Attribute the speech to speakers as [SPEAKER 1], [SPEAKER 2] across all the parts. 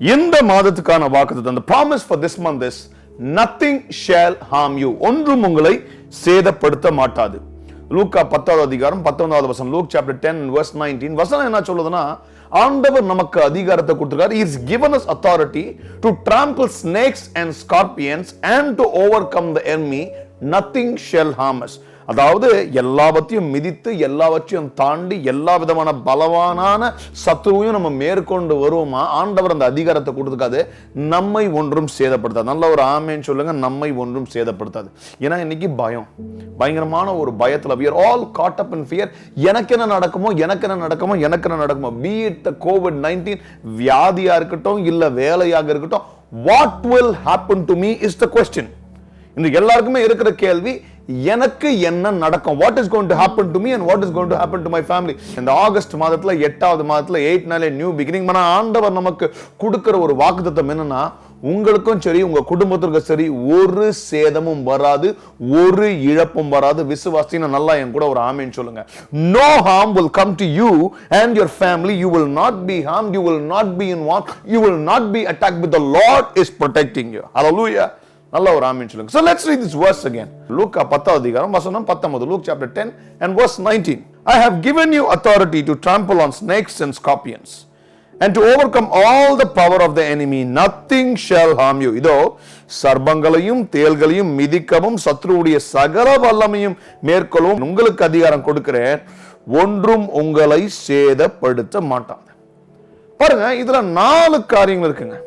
[SPEAKER 1] இந்த மாதத்துக்கான வாக்குத்தத்தம், the promise for this month is nothing shall harm you. ஒன்றும் உங்களை சேதப்படுத்த மாட்டாது. லூக்கா 10வது அதிகாரம் 19வது வசனம். Luke chapter 10 verse 19. வசனம் என்ன சொல்லுதுன்னா, ஆண்டவர் நமக்கு அதிகாரத்தை கொடுத்திருக்கார். He has given us authority to trample snakes and scorpions and to overcome the enemy. Nothing shall harm us. அதாவது எல்லாவற்றையும் மிதித்து எல்லாவற்றையும் தாண்டி எல்லா விதமான பலவான சத்துருவையும் நம்ம மேற்கொண்டு வருவோமா. ஆண்டவர் அந்த அதிகாரத்தை கொடுத்துக்காது. நம்மை ஒன்றும் சேதப்படுத்தாது. நல்ல ஒரு ஆமேன்னு சொல்லுங்க. நம்மை ஒன்றும் சேதப்படுத்தாது. ஏன்னா இன்னைக்கு பயங்கரமான ஒரு பயத்துல we are all caught up in fear. எனக்கு என்ன நடக்குமோ be it the COVID-19 வியாதியா இருக்கட்டும் இல்ல வேலையாக இருக்கட்டும், what will happen to me is the question. இந்த எல்லாருக்குமே இருக்கிற கேள்வி, எனக்கு என்ன நடக்கும், what is going to happen to me and what is going to happen to my family. இந்த ஆகஸ்ட் மாதத்துல 8வது மாதத்துல 8 நாளே நியூ பிகினிங். ஆண்டவர் நமக்கு கொடுக்கிற ஒரு வாக்குத்தத்தம் என்னன்னா, உங்களுக்கும் சரி உங்க குடும்பத்திற்கும் சரி ஒரு சேதமும் வராது, ஒரு இழப்பும் வராது. விசுவாசினா நல்லா என் கூட ஒரு ஆமென் சொல்லுங்க. No harm will come to you and your family. You will not be harmed, you will not be in want, you will not be attacked, but the Lord is protecting you. Hallelujah. நல்ல ஒரு ஆமென் சொல்லுங்க. So let's read this verse again. லூக்கா 10வது அதிகாரம் வசனம் 19. Luke chapter 10 and verse 19. I have given you authority to trample on snakes and scorpions and to overcome all the power of the enemy. Nothing shall harm you. இதோ சர்ப்பங்களையும் தேள்களையும் மிதிக்கவும் சத்ருவுடைய சகல வல்லமையும் மேற்கொள்ளவும் உங்களுக்கு அதிகாரம் கொடுக்கிறேன். ஒன்றும் உங்களை சேதப்படுத்த மாட்டாது. பாருங்க, இதுல 4 காரியங்கள் இருக்குங்க.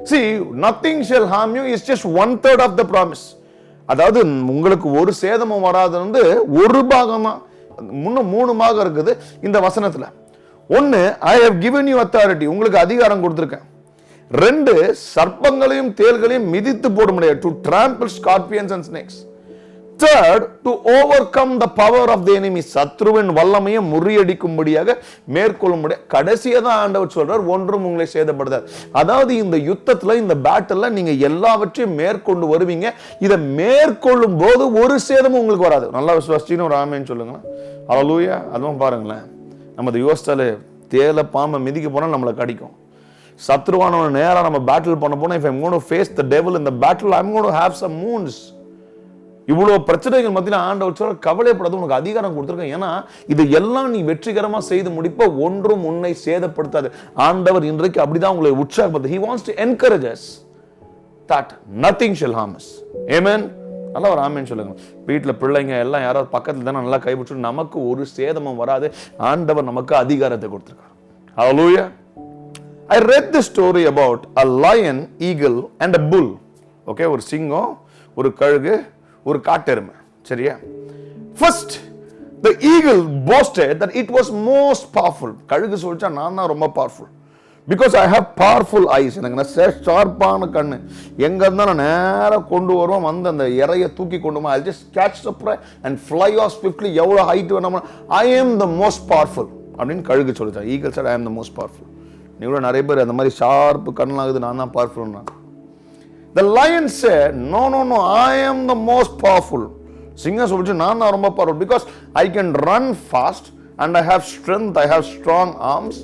[SPEAKER 1] See, nothing shall harm you is just 1/3 of the promise. அதாவது உங்களுக்கு ஒரு சேதமும் வராது ஒரு பாகம் தான். முன்ன 3 பாகம் இருக்குது இந்த வசனத்துல. 1, I have given you authority, உங்களுக்கு அதிகாரம் கொடுத்திருக்கேன். 2, சர்ப்பங்களையும் தேள்களையும் மிதித்து போட முடியாது, to trample scorpions and snakes. 3, to overcome the power of the enemy, சத்ருவின் வல்லமையை முறியடிக்கும்படியாக மேற்கொள்ள முடியாது. கடைசியா தான் ஆண்டவர் சொல்றார், ஒன்றும் உங்களை சேதப்படுத்தாது. அதாவது இந்த யுத்தத்துல இந்த பேட்டில்ல நீங்க எல்லாவற்றையும் மேற்கொண்டு வருவீங்க. இதை மேற்கொள்ளும் போது ஒரு சேதமும் உங்களுக்கு வராது. நல்லா விசுவாசின்னு ஒரு ஆமென் சொல்லுங்க. ஹல்லேலூயா. அதுவும் பாருங்களேன், நம்ம யோசிச்சாலே தேல பாம்பை மிதிக்க போனா நம்மளை கடிக்கும். சத்ருவானவன நேரா நம்ம பேட்டில் பண்ண போனா, if I'm going to face the devil in the battle, I'm going to have some wounds. இவ்வளவு பிரச்சனைகள் மத்தியில ஆண்டவர் சொல்ற, கவலைப்படாத, உனக்கு அதிகாரம் கொடுத்திருக்கேன். ஏன்னா இது எல்லாம் நீ வெற்றிகரமா செய்து முடிப்ப, ஒன்றும் உன்னை சேதப்படுத்தாது. ஆண்டவர் இன்றைக்கு அப்படிதான் உங்களை உற்சாகப்படுத்த. He wants to encourage us that nothing shall harm us. Amen. நல்லா ஒரு ஆமென் சொல்லுங்க. வீட்டுல பிள்ளைங்க எல்லாம் யாராவது பக்கத்துல தானே நல்லா கைப்பிடிச்சு, நமக்கு ஒரு சேதமும் வராது. ஆண்டவர் நமக்கு அதிகாரத்தை கொடுத்திருக்கார். Hallelujah. I read the story about a lion, eagle and a bull. Okay, ஒரு சிங்கம், ஒரு கழுகு, ஒரு காட்டெருமை. சரியா? First, the eagle boasted that it was most powerful. கழுகு சொல்லிச்சா, நான் தான் ரொம்ப powerful, because I have powerful eyes. எனக்கு ஷார்ப்பான கண்ணு, எங்க இருந்தா நான் நேரா கொண்டு வருவோம், வந்து அந்த இறைய தூக்கி கொண்டு வா. I'll just catch the prey and fly off swiftly. எவ்வளவு ஹைட் வேணுமா, I am the most powerful அப்படின்னு கழுகு சொல்லிச்சா. eagle said I am the most powerful. நீங்க நிறைய பேர் அந்த மாதிரி ஷார்ப்பு கண்ணாகுது, நான் தான் பவர்ஃபுல்னா. The lion said, no, I am the most powerful. சிங்கம் சொல்லிச்சு, நான் தான் ரொம்ப powerful, because I can run fast and I have strength, I have strong arms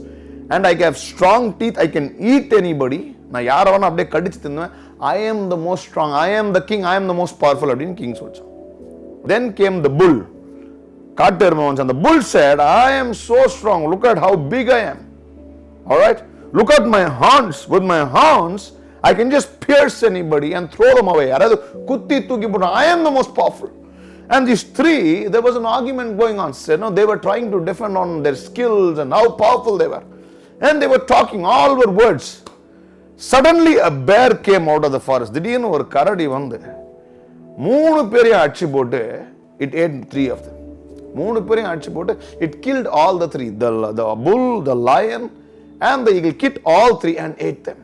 [SPEAKER 1] and I have strong teeth, I can eat anybody. நான் யாரை வேணா அப்படியே கடிச்சு தின்னுவேன். I am the most strong, I am the king, I am the most powerful அப்படின்னு king சொல்லிச்சான். Then came the bull. காட்டெருமை வந்துச்சு. அந்த bull said, I am so strong, look at how big I am. All right, look at my horns. With my horns I can just pierce anybody and throw them away. யாராவது குத்தி தூக்கி போட்டா, I am the most powerful. And these 3, there was an argument going on. So, no, they were trying to defend on their skills and how powerful they were. And they were talking, all were words. Suddenly a bear came out of the forest. திடீர்னு ஒரு கரடி வந்து 3 பேரையும் அடிச்சு போட்டு, it ate 3 of them. 3 பேரையும் அடிச்சு போட்டு, it killed all the 3. The bull, the lion and the eagle killed all 3 and ate them.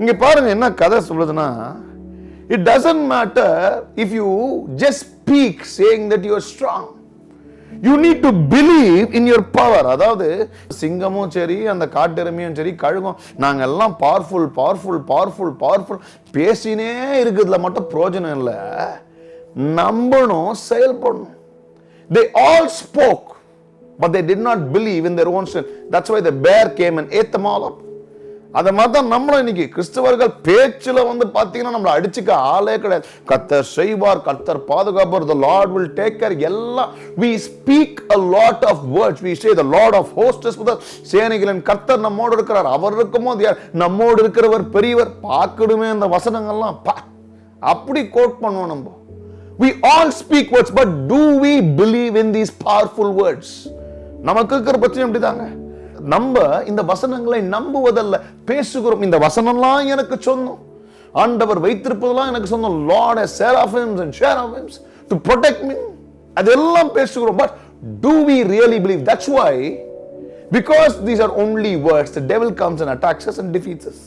[SPEAKER 1] இங்க பாருங்க என்ன கதை சொல்லுதுன்னா, it doesn't matter if you just speak saying that you are strong. You need to believe in your power. அதாவது சிங்கமும் சரி, அந்த காட்டெருமையும் சரி, கழுகும், நாங்க எல்லாம் பவர்ஃபுல் பேசினே இருக்குதுல மட்டும் பிரயோஜனம் இல்ல, நம்பணும், செயல்படணும். They all spoke, but they did not believe in their own strength. That's why the bear came and ate them all up. அதை மாதிரி நம்மளும் இன்னைக்கு கிறிஸ்தவர்கள் பேச்சுல பாத்தீங்கன்னா நம்மளை அடிச்சுக்க ஆளே கிடையாது. கர்த்தர் செய்வார், கர்த்தர் பாதுகாப்பார், the Lord will take care. எல்லாம் we speak a lot of words. We say the Lord of hosts is with us. சேனைகளின் கர்த்தர் நம்மோடு இருக்கிறார். அவர் இருக்கும்போது யார்? நம்மோடு இருக்கிறவர் பெரியவர். பார்க்கணுமே அந்த வசனங்கள்லாம் அப்படி கோட் பண்ணுவோம் நம்ம. We all speak words, but do we believe in these powerful words? நமக்கு இருக்கிற பிரச்சனை எப்படிதாங்க, நம்ம இந்த வசனங்களை நம்புவதல்ல, பேசுகிறோம். இந்த வசனம்லாம் எனக்கு சொந்தம், ஆண்டவர் வைத்திருப்பதெல்லாம் எனக்கு சொந்தம். Lord has seraphims and cherubims to protect me. அதெல்லாம் பேசுகிறோம். But do we really believe? That's why, because these are only words, the devil comes and attacks us and defeats us.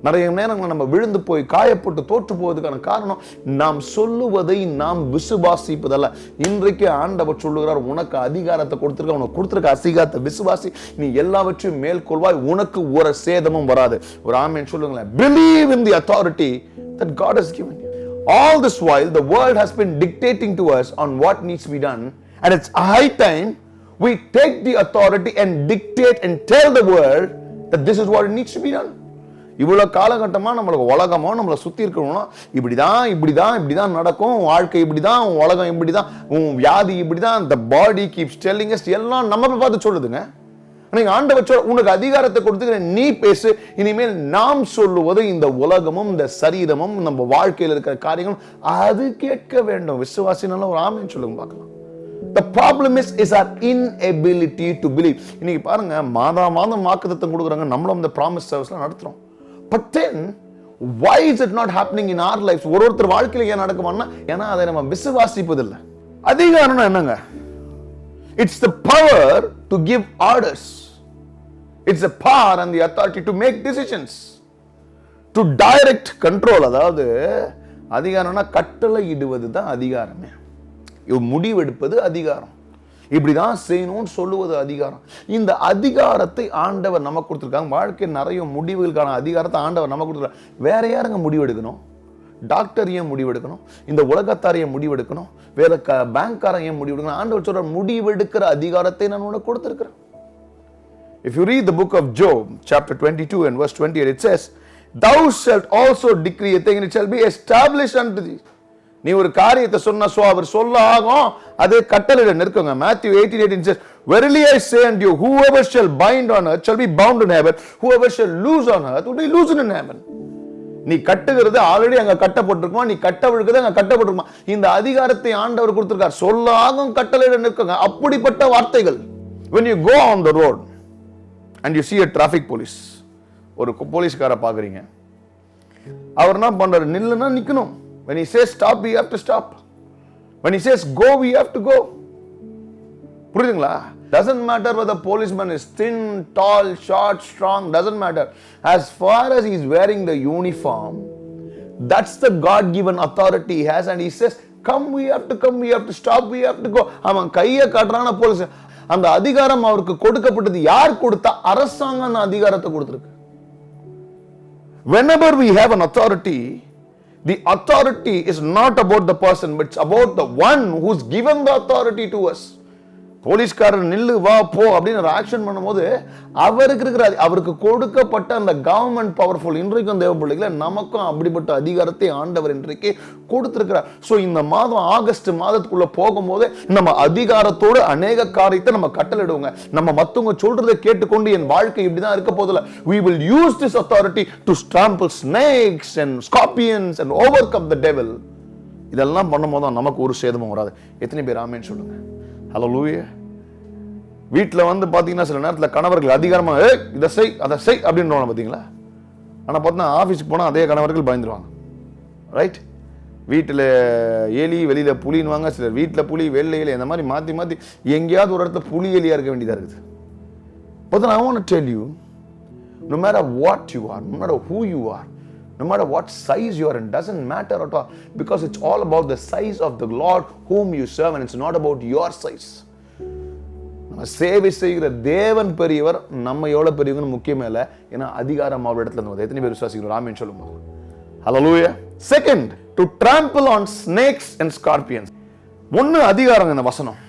[SPEAKER 1] நிறைய நேரங்கள் நம்ம விழுந்து போய் காயப்பட்டு தோற்று போவதற்கான காரணம் நாம் சொல்லுவதை நாம் விசுவாசிப்பதல்ல. இன்றைக்கு ஆண்டவர் சொல்லுகிறார், உனக்கு அதிகாரத்தை கொடுத்திருக்க, உனக்கு கொடுத்திருக்க அதிகாரத்தை விசுவாசி, நீ எல்லாவற்றையும் மேற்கொள்வாய், உனக்கு ஒரு சேதமும் வராது. ஒரு ஆமென் சொல்லுங்களேன். Believe in the authority that God has given you. All this while the world has been dictating to us on what needs to be done, and it's high time we take the authority and dictate and tell the world that this is what it needs to be done. இவ்வளவு காலகட்டமா நம்மளுக்கு உலகமோ நம்மளை சுத்தி இருக்கணும்னா இப்படிதான் நடக்கும், வாழ்க்கை இப்படிதான், உலகம் இப்படிதான், வியாதி இப்படிதான், the body keeps telling us, எல்லாம் நம்ம பார்த்து சொல்லுதுங்க. நீங்க ஆண்டவர் சொல்ற, உனக்கு அதிகாரத்தை கொடுத்துக்கிற, நீ பேசு, இனிமேல் நாம் சொல்லுவது இந்த உலகமும் இந்த சரீரமும் நம்ம வாழ்க்கையில் இருக்கிற காரியங்களும் அது கேட்க வேண்டும். விசுவாசினால ஒரு ஆமென் சொல்லுங்க பார்க்கலாம். The problem is our inability to believe. இன்னைக்கு பாருங்க, மாதம் வாக்குத்தத்தம் கொடுக்குறாங்க, நம்மளும் இந்த ப்ராமிஸ் சர்வீஸ்ல நடத்துறோம். But then, why is it not happening in our lives? ஒருத்தர் வாழ்க்கையில ஏன் நடக்குமான்னா, ஏன்னா அதை நம்ம விசுவாசிப்பதில்லை. அதிகாரம்னா என்னங்க? It's the power to give orders. It's the power and the authority to make decisions, to direct control. அதாவது அதிகாரம்னா கட்டளை இடுவது தான் அதிகாரமே. முடிவெடுப்பது அதிகாரம். இப்படிதான் செய்யணும்னு சொல்லுவது அதிகாரம். இந்த அதிகாரத்தை ஆண்டவர் நமக்கு கொடுத்திருக்காங்க. வாழ்க்கை நிறைய முடிவுகளுக்கான அதிகாரத்தை ஆண்டவர் நமக்கு கொடுத்திருக்காங்க. வேற யாருங்க முடிவெடுக்கணும்? டாக்டர் ஏன் முடிவெடுக்கணும்? இந்த உலகத்தார் ஏன் முடிவெடுக்கணும்? வேற பேங்க்காரன் ஏன் முடிவெடுக்கணும்? ஆண்டவர் சொல்ற, முடிவெடுக்கிற அதிகாரத்தை நான் உனக்கு கொடுத்திருக்கிறேன். If you read the book of Job, chapter 22 and verse 28, it says, thou shalt also decree a thing and it shall be established unto thee. நீ ஒரு காரியத்தை சொன்னா அவர் சொல்ல ஆகும், அது கட்டளையிட நிற்குங்க. Matthew 18:18 says, verily I say unto you, whoever shall bind on earth shall be bound in heaven, whoever shall loose on earth will be loosed in heaven. நீ கட்டுகிறது already அங்க கட்டப்பட்டிருக்குமா, நீ கட்டவிழுக்கிறது அங்க கட்டப்பட்டிருக்குமா. இந்த அதிகாரத்தை ஆண்டவர் கொடுத்திருக்கார். சொல்ல ஆகும், கட்டளையிட நிற்குங்க. அப்படிப்பட்ட வார்த்தைகள். when you go on the road and you see a traffic police, ஒரு போலீஸ்கார பாக்குறீங்க, அவர் என்ன பண்றாரு? நில்லுனா நிக்கணும். When he says stop, we have to stop. When he says go, we have to go. புரியுதுங்களா? Doesn't matter whether the policeman is thin, tall, short, strong, doesn't matter. As far as he is wearing the uniform, that's the God-given authority he has, and he says, come, we have to come, we have to stop, we have to go. அவன் கையை காட்டுறான police. அந்த அதிகாரம் அவருக்கு கொடுக்கப்பட்டது. யார் கொடுத்தா? அரசாங்கம் அந்த அதிகாரத்தை கொடுத்திருக்கு. Whenever we have an authority, the authority is not about the person, but it's about the one who's given the authority to us. போலீஸ்காரர் நில்லு வா போ அப்படின்னு ஆக்ஷன் பண்ணும்போது அவருக்கு இருக்கிற, அவருக்கு கொடுக்கப்பட்ட அந்த கவர்மெண்ட் பவர்ஃபுல். இன்றைக்கும் தேவ பிள்ளைகளை நமக்கும் அப்படிப்பட்ட அதிகாரத்தை ஆண்டவர் இன்றைக்கு கொடுத்திருக்கிறார். ஸோ இந்த மாதம் ஆகஸ்ட் மாதத்துக்குள்ள போகும்போது நம்ம அதிகாரத்தோடு அநேக காரியத்தை நம்ம கட்டளிடுவோங்க. நம்ம மற்றவங்க சொல்றதை கேட்டுக்கொண்டு என் வாழ்க்கை இப்படிதான் இருக்க போதில்லை. we will use this authority to trample snakes and scorpions and overcome the devil. இதெல்லாம் பண்ணும்போது நமக்கு ஒரு சேதமும் வராது. எத்தனை பேர் ஆமென் சொல்லுங்க? ஹல்லேலூயா. வீட்டில் பார்த்தீங்கன்னா சில நேரத்தில் கணவர்கள் அதிகாரமாக இதை செய் அதை செய் அப்படின்றவங்க பார்த்தீங்களா? ஆனால் பார்த்தீங்கன்னா ஆஃபீஸுக்கு போனால் அதே கணவர்கள் பயந்துருவாங்க. ரைட்? வீட்டில் எலி வெளியில் புலின்னுவாங்க, சிலர் வீட்டில் புலி வெள்ளை எலி, இந்த மாதிரி மாற்றி மாற்றி எங்கேயாவது ஒரு இடத்துல புலி எலியாக இருக்க வேண்டியதாக இருக்குது. But I want to tell you, no matter what you are, no matter who you are, no matter what size you are in, doesn't matter at all, because it's all about the size of the Lord whom you serve, and it's not about your size. நம்ம சேவை செய்கிற தேவன் பெரியவர், நம்ம எவ்வளவு பெரியவங்கன்னு முக்கியமே இல்லை. ஏன்னா அதிகாரம் அவர் இடத்துல இருந்து. எத்தனை பேர் விசுவாசிக்கிறோம்? ஆமென் சொல்லுங்க. Hallelujah. Second, to trample on snakes and scorpions. ஒன்னு அதிகாரம் இந்த வசனம்.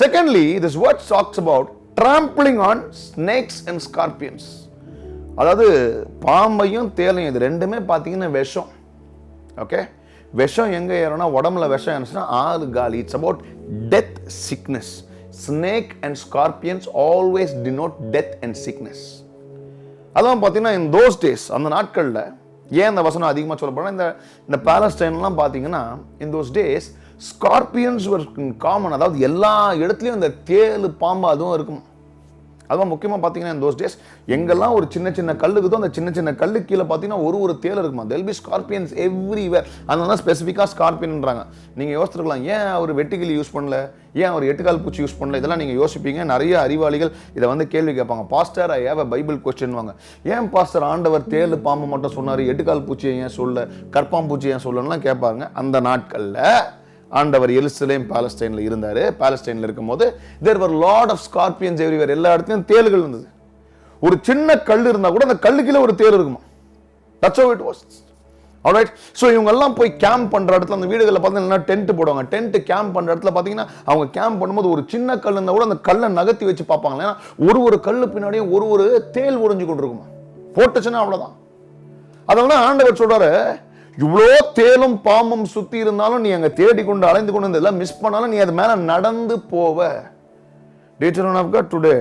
[SPEAKER 1] Secondly, this word talks about trampling on snakes and scorpions. அதாவது பாம்பையும் தேலையும் இது ரெண்டுமே பார்த்தீங்கன்னா விஷம். ஓகே, விஷம் எங்கே ஏறும்னா உடம்புல விஷம் ஏறுச்சுன்னா ஆறு காலி. It's about death, sickness. Snake and scorpions always denote death and sickness. அதான் பார்த்தீங்கன்னா இன் தோஸ் டேஸ், அந்த நாட்களில் ஏன் இந்த வசனம் அதிகமாக சொல்லப்படுறோம், இந்த பாலஸ்டைன்லாம் பார்த்தீங்கன்னா இன் தோஸ் டேஸ் ஸ்கார்பியன்ஸ் ஒரு காமன். அதாவது எல்லா இடத்துலையும் இந்த தேள், பாம்பு அதுவும் இருக்கும். அதுவும் முக்கியமாக பார்த்தீங்கன்னா இந்த தோஸ் டேஸ் எங்கெல்லாம் ஒரு சின்ன சின்ன கல்லுக்குதோ அந்த சின்ன சின்ன கல்லு கீழே பார்த்தீங்கன்னா ஒரு தேல் இருக்குமா. தெல் பி ஸ்கார்பியன்ஸ் எவ்ரிவேர். அதனால ஸ்பெசிஃபிக்காக ஸ்கார்பியன்றாங்க. நீங்கள் யோசிச்சிருக்கலாம், ஏன் அவர் வெட்டுக்கிளி யூஸ் பண்ணல, ஏன் அவர் எட்டுக்கால் பூச்சி யூஸ் பண்ணல, இதெல்லாம் நீங்கள் யோசிப்பீங்க. நிறைய அறிவாளிகள் இதை வந்து கேள்வி கேட்பாங்க. Pastor, I have a Bible question வாங்க, ஏன் பாஸ்டர் ஆண்டவர் தேல் பாம்பு மட்டும் சொன்னார், எட்டுக்கால் பூச்சியை ஏன் சொல்ல, கற்பாம்பூச்சி ஏன் சொல்லலாம் கேட்பாங்க. அந்த நாட்களில் ஆண்டவர் எருசலேம் பாலஸ்டைன்ல இருந்தாரு. பாலஸ்டைன்ல இருக்கும்போது there were lot of scorpions everywhere. எல்லா இடத்துலயும் தேள்கள் இருந்தது. ஒரு சின்ன கல் இருந்தா கூட அந்த கல்லுக்குள்ள ஒரு தேள் இருக்குமா. That's how it was. Alright, so இவங்க எல்லாம் போய் கேம்ப் பண்ற இடத்துல அந்த வீடுகளில் பார்த்தீங்கன்னா டென்ட் போடுவாங்க. டென்ட் கேம்ப் பண்ற இடத்துல பார்த்தீங்கன்னா அவங்க கேம்ப் பண்ணும்போது ஒரு சின்ன கல் இருந்தா கூட அந்த கல்லை நகர்த்தி வச்சு பார்ப்பாங்க. ஏன்னா ஒரு கல்லு பின்னாடியும் ஒரு தேள் உறிஞ்சு கொண்டு இருக்குமா. போட்டுச்சுன்னா அவ்வளவுதான். அதனால ஆண்டவர் சொல்றாரு, இவ்வளோ தேலும் பாம்பும் சுத்தி இருந்தாலும் நீ அங்க தேடி கொண்டு அலைந்து கொண்டு இதெல்லாம் மிஸ் பண்ணாலும் நீ அது மேல நடந்து போவ. டுடே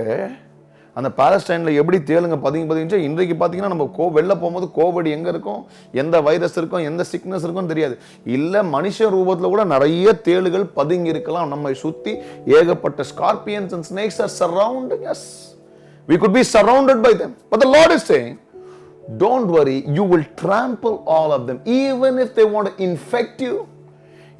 [SPEAKER 1] அந்த பாலஸ்டைன்ல எப்படி தேலுங்க பதுங்கி இன்றைக்கு பார்த்தீங்கன்னா நம்ம வெளில போகும்போது கோவிட் எங்க இருக்கும், எந்த வைரஸ் இருக்கும், எந்த சிக்னஸ் இருக்கும் தெரியாது. இல்ல மனுஷ ரூபத்தில் கூட நிறைய தேளுகள் பதுங்கி இருக்கலாம். நம்மை சுத்தி ஏகப்பட்ட scorpions and snakes are surrounding us. We could be surrounded by them. But the Lord is saying, don't worry, you will trample all of them. Even if they want to infect you,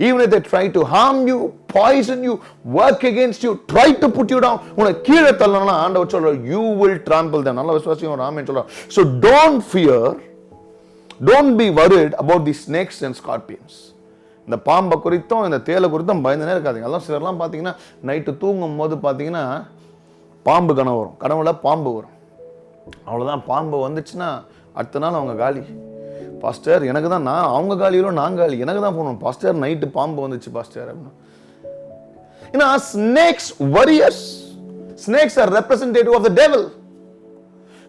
[SPEAKER 1] even if they try to harm you, poison you, work against you, try to put you down, உன்னை கீழே தள்ளனா ஆண்டவர் சொல்றார், you will trample them. நல்ல விசுவாசிங்க ஒரு ஆமென் சொல்றார். So don't fear, don't be worried about the snakes and scorpions. இந்த பாம்பை குறித்தும் இந்த தேலை குறித்தும் பயந்துனே இருக்காதீங்க. அதெல்லாம் சிலர்லாம் பார்த்தீங்கன்னா நைட்டு தூங்கும் போது பார்த்தீங்கன்னா பாம்பு கனவு வரும், கனவுல பாம்பு வரும். அவ்வளோதான், பாம்பு வந்துச்சுன்னா அடுத்த நாள் அவங்க காலி. பாஸ்டர் எனக்கு தான், அவங்க காலியிலும் நான் காலி, எனக்கு தான் போகணும் பாஸ்டர், நைட்டு பாம்பு வந்துச்சு பாஸ்டர் அப்படின்னு. ஏன்னா snakes worry us. Snakes are representative of the devil.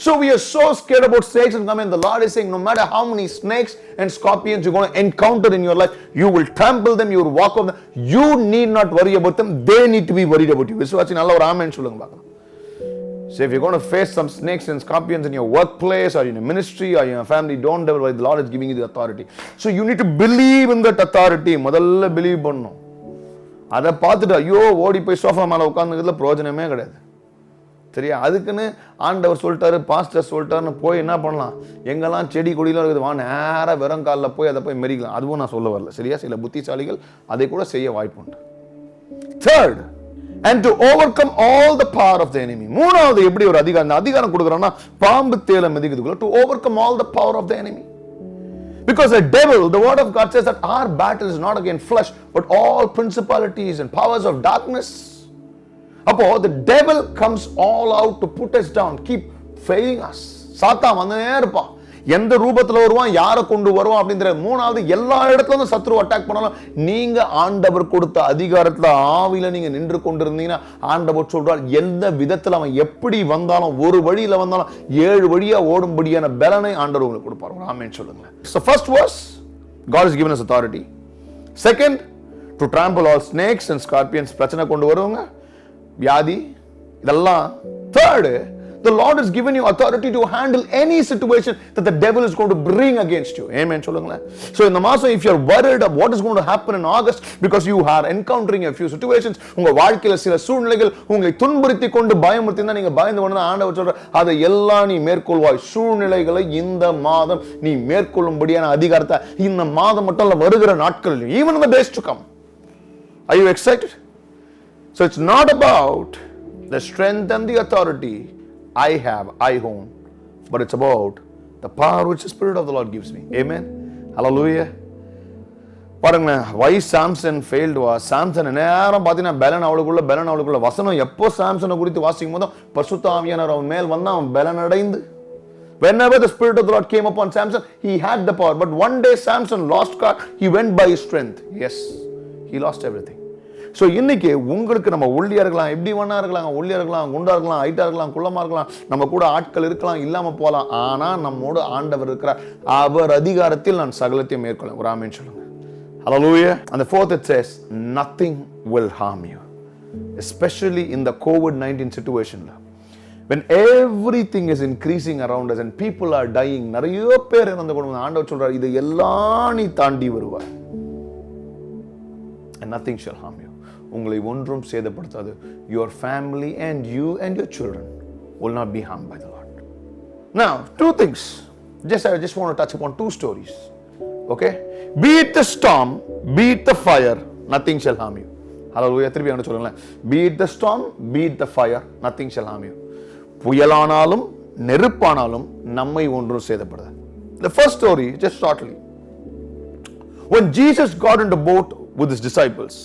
[SPEAKER 1] So we are so scared about snakes and coming. The Lord is saying, no matter how many snakes and scorpions you're going to encounter in your life, you will trample them, you will walk over them. You need not worry about them. They need to be worried about you. விசுவாசி நல்ல ஒரு ஆமென் சொல்லுங்க பார்க்கலாம். So if you're going to face some snakes and scorpions in your workplace or in your ministry or in your family, don't ever worry. The Lord is giving you the authority. So you need to believe in that authority. முதல்ல believe பண்ணணும். அதை பார்த்துட்டு ஐயோ ஓடி போய் sofa மேலே உட்காந்துக்கிறதுல பிரயோஜனமே கிடையாது. சரியா? அதுக்குன்னு ஆண்டவர் சொல்லிட்டாரு, பாஸ்டர் சொல்லிட்டாருன்னு போய் என்ன பண்ணலாம், எங்கெல்லாம் செடி கொடியெல்லாம் இருக்குது வா நேராக வெறும் காலில் போய் அதை போய் மெரிக்கலாம். அதுவும் நான் சொல்ல வரல. சரியா? சில புத்திசாலிகள் அதை கூட செய்ய வாய்ப்பு உண்டு. Third, and to overcome all the power of the enemy. மூணாவது எப்படி ஒரு அதிகாரம் கொடுக்குறோம்னா பாம்பு தேலை மிதிக்கிறதுக்குள்ள to overcome all the power of the enemy. Because the devil, the word of God says that our battle is not against flesh but all principalities and powers of darkness. அப்போ the devil comes all out to put us down, keep failing us. சாத்தான் வந்துனே இருப்பான். எந்த ரூபத்தில் வருவான், யாரை கொண்டு வருவான் அப்படின்ற. மூணாவது, எல்லா இடத்துல சத்ரு அட்டாக் பண்ணாலும் நீங்க ஆண்டவர் கொடுத்த அதிகாரத்துல ஆவியில நீங்க நின்று கொண்டிருந்தீங்கன்னா ஆண்டவர் சொல்றார், எந்த விதத்துல அவன் எப்படி வந்தாலும், ஒரு வழியில வந்தாலும் 7 வழியா ஓடும்படியான பலனை ஆண்டவர் உங்களுக்கு கொடுப்பார். ஆமென் சொல்லுங்க. So first verse, God has given us authority. Second, to trample all snakes and scorpions, பிரச்சனை கொண்டு வருவாங்க, வியாதி இதெல்லாம். Third, the Lord has given you authority to handle any situation that the devil is going to bring against you. Amen சொல்லுங்களே. So இந்த மாசம் if you are worried of what is going to happen in August because you are encountering a few situations, உங்க வாழ்க்கையில சில சூழ்நிலைகள் உங்களை துன்புறுத்தி கொண்டு பயமுறுத்தினா நீங்க பயந்து கொண்டு ஆண்டவர் சொல்ற அதை எல்லாம் நீ மேற்கொள்வாய். சூழ்நிலைகளை இந்த மாதம் நீ மேற்கொள்ளும்படியான அதிகாரத்தை இந்த மாதம் மட்டும் இல்ல வருகிற நாட்களில், even in the days to come. Are you excited? So it's not about the strength and the authority I own, but it's about the power which the Spirit of the Lord gives me. Amen. Hallelujah. பாருங்க, why Samson failed was, Samson நேரம் பார்த்தீங்கன்னா பலன் அவளுக்குள்ள வசனம் எப்போ சாம்சனை குறித்து வாசிக்கும் போதும் பரிசுத்த ஆவியானவர் அவன் மேல் வந்தா அவன் பலன் அடைந்து. Whenever the Spirit of the Lord came upon Samson, he had the power. But one day Samson lost God. He went by his strength. Yes, he lost everything. So இன்னைக்கு உங்களுக்கு நம்ம ஒல்லியா இருக்கலாம், எப்படி வேணா இருக்கலாம், ஒல்லியா இருக்கலாம், குண்டா இருக்கலாம், ஹைட்டா இருக்கலாம், குள்ளமா இருக்கலாம், நம்ம கூட ஆட்கள் இருக்கலாம், இல்லாம போகலாம். ஆனா நம்மோடு ஆண்டவர் இருக்கிறார். அவர் அதிகாரத்தில் நான் சகலத்தையும் மேற்கொள்ள. ஒரு ஆமென் சொல்லுங்க. Hallelujah. And the fourth it says, nothing will harm you. Especially in the COVID-19 situation. When everything is increasing around us and people are dying, நிறைய பேர் இறந்து கொண்டு ஆண்டவர் சொல்றார், இது எல்லாம் நீ தாண்டி வருவாய். And nothing shall harm you. உங்களை ஒன்றும் சேதப்படுத்தாது. Your family and you and your children will not be harmed by the Lord. Now, two things. I just want to touch upon two stories. Okay? Be it the storm, be it the fire, nothing shall harm you. Hallelujah. திருப்பி என்ன சொல்லுங்களேன். Be it the storm, be it the fire, nothing shall harm you. புயலானாலும் நெருப்பானாலும் நம்மை ஒன்றும் சேதப்படாது. The first story, just shortly. When Jesus got in the boat with his disciples,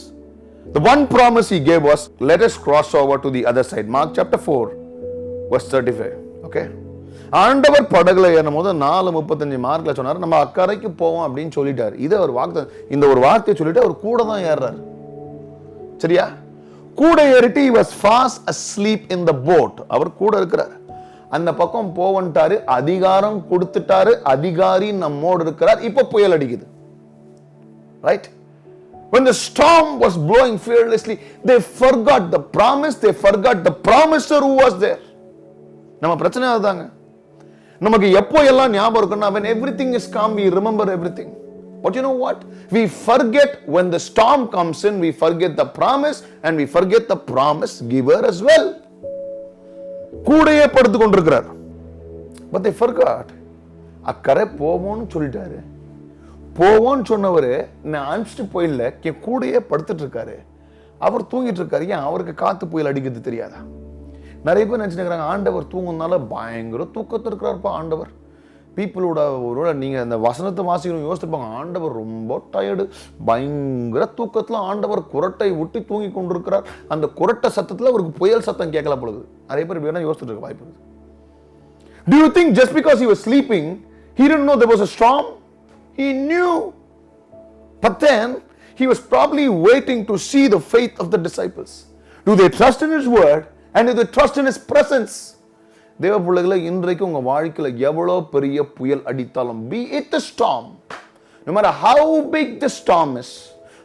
[SPEAKER 1] the one promise he gave was, let us cross over to the other side. Mark chapter 4, verse 35. Okay? ஆண்டவர் படகுல ஏறும்போது 4:35 மார்க்ல சொன்னார், நம்ம அக்கறைக்கு போவோம் அப்படின்னு சொல்லிட்டாரு. இது ஒரு வார்த்தை, இந்த ஒரு வார்த்தையை சொல்லிட்டு அவர் கூட தான் ஏறாரு. சரியா? கூட ஏறிட்டு he was fast asleep in the boat. அவர் கூட இருக்கிறார். அந்த பக்கம் போவன்ட்டாரு, அதிகாரம் கொடுத்துட்டாரு, அதிகாரி நம்மோடு இருக்கிறார். இப்ப புயல் அடிக்குது. Right? When the storm was blowing fearlessly, they forgot the promise, they forgot the promiser who was there. நம்ம பிரச்சனை அதுதாங்க. நமக்கு எப்போ எல்லாம் ஞாபகம் இருக்குன்னா, when everything is calm, we remember everything. But you know what? We forget when the storm comes in, we forget the promise and we forget the promise giver as well. கூடையே படுத்து கொண்டிருக்கிறார். But they forgot. அக்கறை போவோம்னு சொல்லிட்டாரு. போவோன்னு சொன்னவர் நான் அனுப்பிச்சிட்டு போயிடல, கூடையே படுத்துட்டு இருக்காரு. அவர் தூங்கிட்டு இருக்காரு. ஏன்? அவருக்கு காத்து புயல் அடிக்கிறது தெரியாதா? நிறைய பேர் நினைச்சுக்கிறாங்க ஆண்டவர் தூங்குனால பயங்கர தூக்கத்தில் இருக்கிறார்ப்பா ஆண்டவர். பீப்புளோட ஒரு நீங்க அந்த வசனத்தை வாசிக்கணும் யோசிச்சிருப்பாங்க, ஆண்டவர் ரொம்ப டயர்டு, பயங்கர தூக்கத்துல ஆண்டவர் குரட்டை விட்டு தூங்கி கொண்டிருக்கிறார். அந்த குரட்டை சத்தத்துல அவருக்கு புயல் சத்தம் கேட்கல பொழுது. நிறைய பேர் இப்படி யோசிச்சுட்டு இருக்க வாய்ப்பு இருக்கு. Do you think just because he was sleeping, he didn't know there was a storm? He knew. But then he was probably waiting to see the faith of the disciples. Do they trust in his word? And if they trust in his presence, தேவ பிள்ளைகளை இன்றைக்கு உங்க வாழ்க்கையில எவ்வளவு பெரிய புயல் அடித்தாலும், be it the storm, no matter how big the storm is,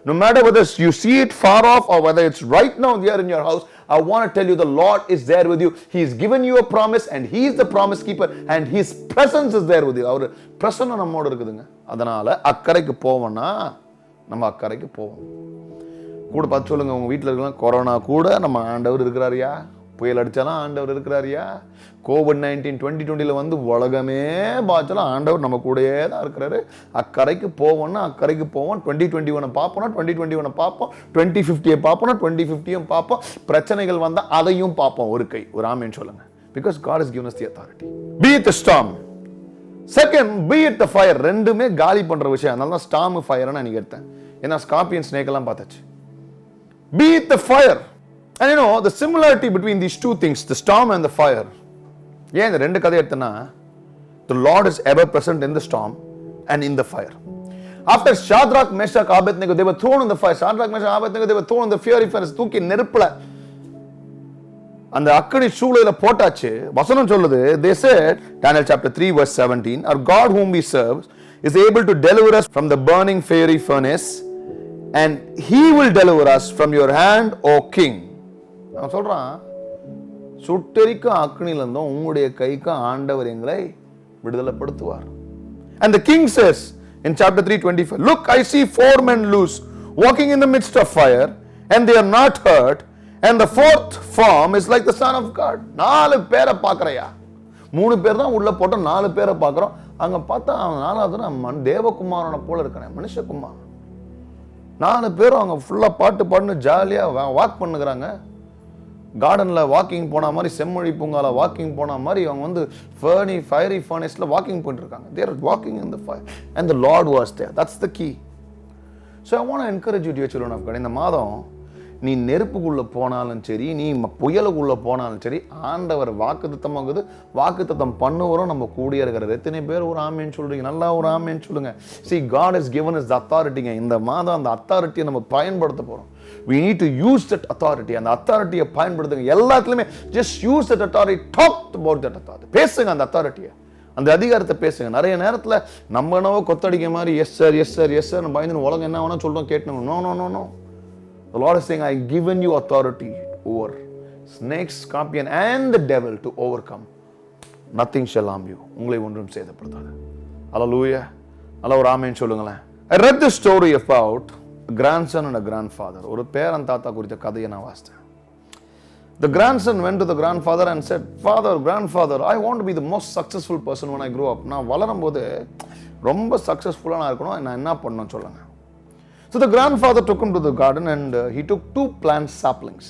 [SPEAKER 1] no matter whether you see it far off or whether it's right now there in your house, I want to tell you the Lord is there with you. He has given you a promise and he is the promise keeper and his presence is there with you. அவர் பிரசன்னம் நம்மோட இருக்குதுங்க. அதனால அக்கறைக்கு போவோம்னா நம்ம அக்கறைக்கு போவோம். கூட பார்த்து சொல்லுங்க, உங்க வீட்டில் இருக்கலாம், கொரோனா கூட நம்ம ஆண்டவர் இருக்கிறாரியா? புயல் அடிச்சாலும் ஆண்டவர் இருக்கிறாரியா? COVID-19 2020 வந்து உலகமே பாய்ச்சாலும் ஆண்டவர் நம்ம கூடயே தான் இருக்கிறாரு. அக்கறைக்கு போவோம்னா அக்கறைக்கு போவோம். 2021 பார்ப்போம்னா 2021 பார்ப்போம், 2050 பார்ப்போம்னா 2050 பார்ப்போம். பிரச்சனைகள் வந்தா அதையும் பார்ப்போம். ஒரு கை ஒரு ஆமென் சொல்லுங்க. Because God has given us the authority. Be it the storm. Second, be it the fire. ரெண்டுமே காலி பண்ற விஷயம். அதனால தான் ஸ்டார்ம் ஃபயர்னு நான் எடுத்தேன். ஏன்னா ஸ்கார்பியன் ஸ்னேக் எல்லாம் பார்த்தாச்சு. Be it the fire. And you know the similarity between these two things, the storm and the fire. ஏன் இந்த ரெண்டு கதை எடுத்தனா, the Lord is ever present in the storm and in the fire. After Shadrach, Meshach, Abednego, they were thrown in the fire. Shadrach, Meshach, Abednego, they were thrown in the fiery furnace. தூக்கி நெருப்புல அந்த அக்கினி சூளையில போட்டாச்சு. வசனம் சொல்லுது, they said, Daniel chapter 3 verse 17, our God whom we serve is able to deliver us from the burning fiery furnace and he will deliver us from your hand, O king. நான் சொல்றான், சுட்டெரிக்க அக்கினில இருந்தும் உங்களுடைய கைக்கு ஆண்டவர் எங்களை விடுதலைப்படுத்துவார். And the king says in chapter 3:25, look, I see 4 men loose walking in the midst of fire and they are not hurt, and the fourth form is like the son of God. 4 பேரை பார்க்கறையா? 3 பேர் தான் உள்ள போட்ட 4 பேரை பார்க்கிறோம். அங்க பார்த்தா 4வது நான் தேவகுமாரனை போல இருக்கிறேன், மனுஷகுமாரன். 4 பேரும் அவங்க ஃபுல்லா பாட்டு பாடுன்னு ஜாலியா வாக் பண்ணுகிறாங்க. கார்டன்ல வாக்கிங் போன மாதிரி, செம்மொழி பூங்கால வாக்கிங் போன மாதிரி அவங்க வந்து ஃபயரி ஃபர்னஸ்ல வாக்கிங் பண்ணிட்டு இருக்காங்க. They are walking in the fire and the Lord was there. That's the key. So I want to encourage you, dear children of God, இந்த மாதம் நீ நெருப்புக்குள்ள போனாலும் சரி, நீ புயலுக்குள்ள போனாலும் சரி, ஆண்டவர் வாக்குத்தத்தமாகுது, வாக்குத்தத்தம் பண்ணுவரும் நம்ம கூடிய இருக்கிறார். எத்தனை பேர் ஒரு ஆமேன்னு சொல்றீங்க? நல்லா ஒரு ஆமேன்னு சொல்லுங்க. See, God has given us the authority. இந்த மாதம் அந்த அத்தாரிட்டியை நம்ம பயன்படுத்த போறோம். We need to use that authority. அந்த அத்தாரிட்டியை பயன்படுத்துங்க. எல்லாத்துலயுமே just use that authority, talk about that authority. பேசுங்க அந்த அத்தாரிட்டியை, அந்த அதிகாரத்தை பேசுங்க. நிறைய நேரத்தில் நம்ம என்னவோ கொத்தடிக்க மாதிரி yes sir yes sir yes sir பயந்து உலகம் என்ன வேணா சொல்றோம் கேட்கணும். No no no no. The Lord is saying, I have given you authority over snakes, scorpion and the devil to overcome. Nothing shall harm you. உங்களை ஒன்றும் சேதப்படுத்தாது. Hallelujah. அல்ல ஒரு ஆமென் சொல்லுங்களேன். I read this story about a grandson and a grandfather. ஒரு பேரன் தாத்தா குறித்த கதையை நான் வாசித்தேன். The grandson went to the grandfather and said, Father, grandfather, I want to be the most successful person when I grow up. நான் வளரும் போது ரொம்ப சக்சஸ்ஃபுல்லா நான் இருக்கணும். நான் என்ன பண்ணணும் சொல்லுங்க. So the grandfather took him to the garden and he took 2 plant saplings.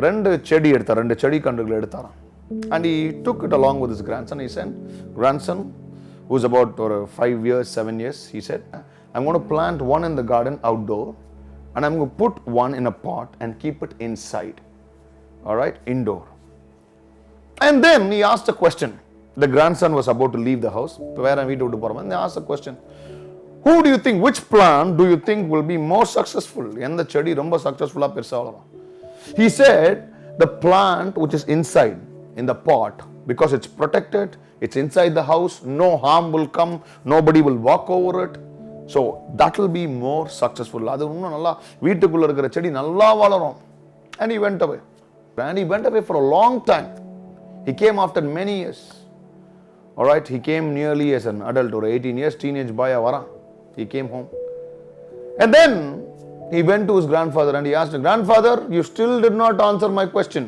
[SPEAKER 1] ரெண்டு செடி எடுத்தார், ரெண்டு செடி கன்றுகளை எடுத்தாராம். And he took it along with his grandson. He said, grandson, who's about 5 years, 7 years, he said, I'm going to plant one in the garden outdoor and I'm going to put one in a pot and keep it inside. All right, indoor. And then he asked a question. The grandson was about to leave the house. And they asked a question. Who do you think, which plant do you think will be more successful? எந்த செடி ரொம்ப சக்சஸ்ஃபுல்லா பெருசா வளரும்? He said, the plant which is inside in the pot, because it's protected, it's inside the house, no harm will come, nobody will walk over it. So that will be more successful. அது இன்னும் நல்லா வீட்டுக்குள்ள இருக்கிற செடி நல்லா வளரும். And he went away. And he went away for a long time. He came after many years. All right, he came nearly as an adult or 18 years, teenage boy வரான். He came home. And then he went to his grandfather and he asked him, Grandfather, you still did not answer my question.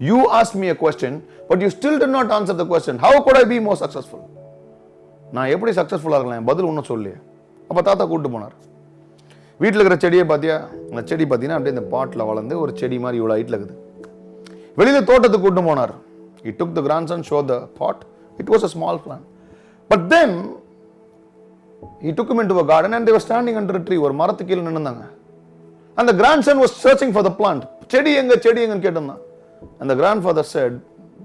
[SPEAKER 1] You asked me a question, but you still did not answer the question. How could I be more successful? நான் எப்படி சக்சஸ்ஃபுல்லா இருக்கலாம்? பதில் ஒன்றும் சொல்லலையே. அப்போ தாத்தா கூட்டு போனார். வீட்டில் இருக்கிற செடியை பார்த்தியா? அந்த செடி பார்த்தீங்கன்னா அப்படியே இந்த பாட்டில் வளர்ந்து ஒரு செடி மாதிரி இவ்வளோ ஹைட்டில் இருக்குது. வெளியில் தோட்டத்துக்கு கூட்டு போனார். He took the grandson, showed the pot. It was a small plant. But then he took him into a garden and they were standing under a tree. ஒரு மரத்துக்கு கீழே நின்னுந்தாங்க. And the grandson was searching for the plant. செடி எங்கன்னு கேட்டான். And the grandfather said,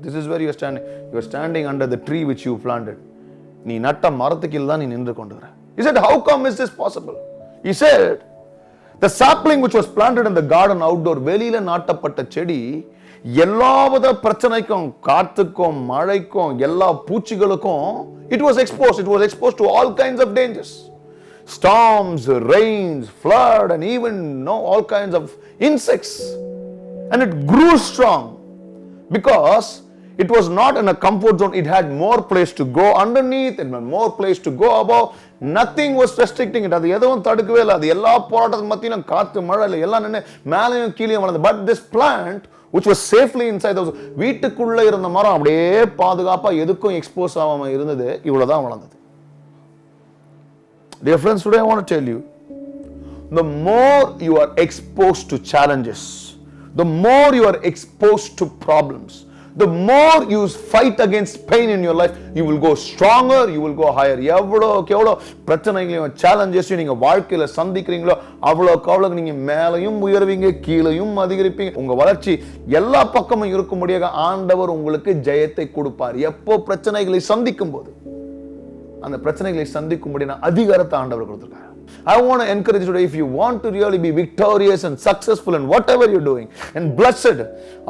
[SPEAKER 1] this is where you are standing. You are standing under the tree which you planted. நீ நட்ட மரத்துக்கு கீழே தான் நீ நின்று கொண்டிருக்கிற. He said, how come is this possible? He said, the sapling which was planted in the garden outdoor, வெளியில நாட்டப்பட்ட செடி எல்லாவித பிரச்சனைக்கும், காத்துக்கும், மழைக்கும், எல்லா பூச்சிகளுக்கும் it was exposed to all kinds of dangers, storms, rains, flood, and even all kinds of insects. And it grew strong because it was not in a comfort zone. It had more place to go underneath and more place to go above. Nothing was restricting it. அது எதுவும் தடுக்கவே இல்லை. அது எல்லா போராட்டத்துக்கு மத்தியிலும் காத்து மழை இல்லை, எல்லாம் நின்று மேலையும் கீழே வளர்ந்து. But this plant which was safely inside the house, வீட்டுக்குள்ள இருந்த மரம் அப்படியே பாதுகாப்பா எதுக்கும் எக்ஸ்போஸ் ஆகாம இருந்தது, இவ்வளவுதான் வளர்ந்தது. Dear friends, today I want to tell you, the more you are exposed to challenges, the more you are exposed to problems, the more you fight against pain in your life, you will go stronger, you will go higher. எவ்வளோ பிரச்சனைகளையும் சேலஞ்சஸையும் நீங்க வாழ்க்கையில சந்திக்கிறீங்களோ அவ்வளோக்கு நீங்க மேலையும் உயர்வீங்க, கீழையும் அதிகரிப்பீங்க. உங்க வளர்ச்சி எல்லா பக்கமும் இருக்கும்படியாக ஆண்டவர் உங்களுக்கு ஜெயத்தை கொடுப்பார். எப்போ பிரச்சனைகளை சந்திக்கும் போது, அந்த பிரச்சனைகளை சந்திக்கும்படியான அதிகாரத்தை ஆண்டவர் கொடுத்திருக்கார். I want to encourage you today, if you want to really be victorious and successful in whatever you're doing and blessed,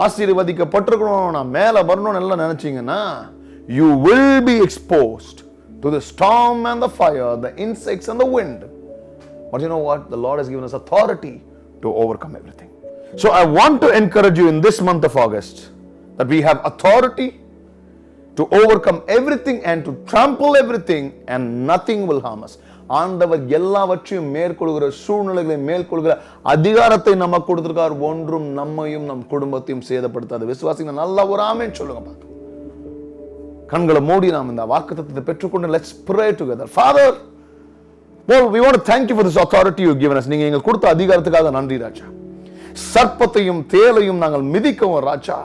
[SPEAKER 1] ஆசீர்வதிக்கப்பட்டிருக்கணும், நான் மேல வரணும்னு எல்லாம் நினைச்சீங்கன்னா, you will be exposed to the storm and the fire, the insects and the wind. But you know what? The Lord has given us authority to overcome everything. So I want to encourage you in this month of August that we have authority to overcome everything and to trample everything and nothing will harm us. ஆண்டவர் எல்லாவற்றையும் மேற்கொள்கிற சூழ்நிலைகளை மேற்கொள்கிற அதிகாரத்தை நமக்கு கொடுத்திருக்கார். ஒன்றும் நம்மையும் நம் குடும்பத்தையும் சேதப்படுத்தாது. விசுவாசிங்க நல்ல ஒரு ஆமென் சொல்லுங்க பாக்க. கண்களை மூடி நாம் இந்த வாக்குத்தத்தத்தை பெற்றுக்கொண்டு let's pray together. Father, Lord, we want to thank you for this authority you given us. நீங்க எங்களுக்கு கொடுத்த அதிகாரத்துக்காக நன்றி ராஜா. சர்ப்பத்தையும் தேலையும் நாங்கள் மிதிக்கவும் ராஜா,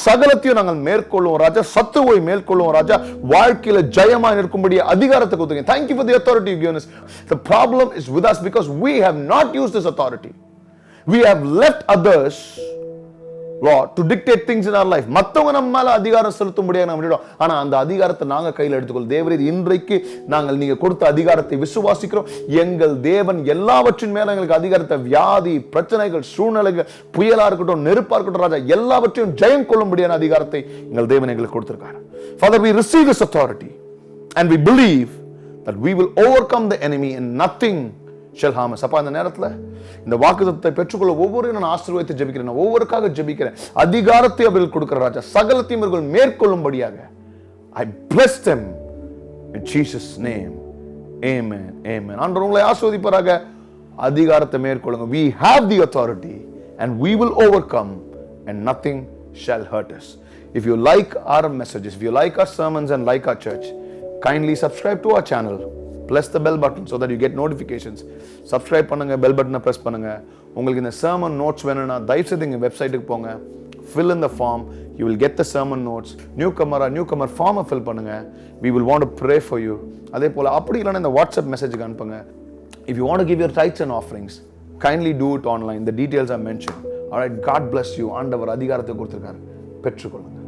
[SPEAKER 1] சகலத்தையும் நாங்கள் மேற்கொள்ளுவோம் ராஜா, சத்துருவை மேற்கொள்ளுவோம் ராஜா, வாழ்க்கையில ஜெயமாய் நிற்கும்படி அதிகாரத்தை கொடுத்தீங்க. Thank you for the authority you given us. The problem is with us because we have not used this authority. We have left others, Lord, to dictate things in our life. மத்தவங்க நம்ம மேல அதிகாரம் செலுத்தும்படியாக நாம் விடுறோம். ஆனா அந்த அதிகாரத்தை நாங்க கையில் எடுத்துக்கொள். தேவரீர், இன்றைக்கு நாங்கள் நீங்க கொடுத்த அதிகாரத்தை விசுவாசிக்கிறோம். எங்கள் தேவன் எல்லாவற்றின் மேல எங்களுக்கு அதிகாரத்தை, வியாதி, பிரச்சனைகள், சூழ்நிலைகள், புயலா இருக்கட்டும், நெருப்பா இருக்கட்டும், ராஜா, எல்லாவற்றையும் ஜெயம் கொள்ளும்படியான அதிகாரத்தை எங்கள் தேவன் எங்களுக்கு கொடுத்திருக்கார். Father, we receive this authority and we believe that we will overcome the enemy and nothing shall harm us. அப்பா, இந்த நேரத்துல இந்த வாக்குத்தத்தத்தை பெற்றுக்கொள்ள ஒவ்வொருவரையும் நான் ஆசீர்வதித்து ஜெபிக்கிறேன். ஒவ்வொருக்காக ஜெபிக்கிறேன். அதிகாரத்தை அவர்கள் கொடுக்கிற ராஜா, சகலத்தையும் அவர்கள் மேற்கொள்ளும்படியாக I bless them in Jesus name. Amen. Amen. ஆண்டவர் உங்களை ஆசீர்வதிப்பாராக. அதிகாரத்தை மேற்கொள்ளுங்க. We have the authority and we will overcome and nothing shall hurt us. If you like our messages, if you like our sermons and like our church, kindly subscribe to our channel. Press the bell button so that you get notifications. Subscribe பண்ணுங்க, bell button press பண்ணுங்க. உங்களுக்கு இந்த sermon notes வேணும்னா தயவு செய்து எங்க வெப்சைட்டுக்கு போங்க. Fill in the form. You will get the sermon notes. newcomer form fill பண்ணுங்க. We will want to pray for you. அதே போல அப்படி இல்லைன்னா இந்த வாட்ஸ்அப் மெசேஜுக்கு அனுப்புங்க. If you want to give your tithes and offerings, kindly do it online. The details are mentioned. All right, God bless you. ஆண்டவர் அதிகாரத்தை கொடுத்திருக்கார். பெற்றுக்கொள்ளுங்க.